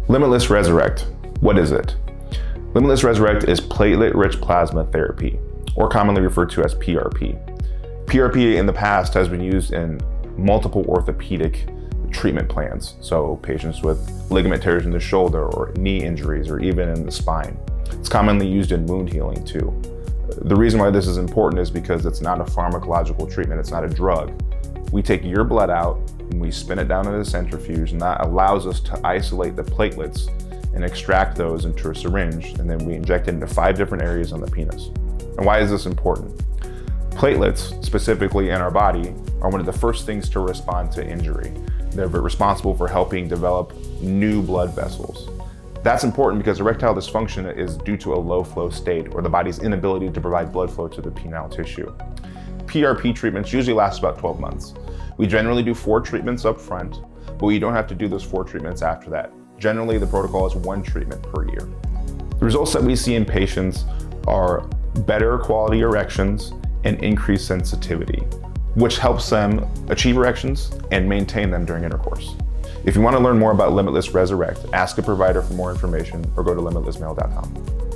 LimitlessResurrect, what is it? LimitlessResurrect is platelet-rich plasma therapy, or commonly referred to as PRP. PRP in the past has been used in multiple orthopedic treatment plans, so patients with ligament tears in the shoulder or knee injuries or even in the spine. It's commonly used in wound healing too. The reason why this is important is because it's not a pharmacological treatment, it's not a drug. We take your blood out and we spin it down in a centrifuge, and that allows us to isolate the platelets and extract those into a syringe, and then we inject it into 5 different areas on the penis. And why is this important? Platelets, specifically in our body, are one of the first things to respond to injury. They're responsible for helping develop new blood vessels. That's important because erectile dysfunction is due to a low flow state, or the body's inability to provide blood flow to the penile tissue. PRP treatments usually last about 12 months. We generally do 4 treatments up front, but we don't have to do those 4 treatments after that. Generally, the protocol is 1 treatment per year. The results that we see in patients are better quality erections and increased sensitivity, which helps them achieve erections and maintain them during intercourse. If you want to learn more about LimitlessResurrect, ask a provider for more information or go to limitlessmail.com.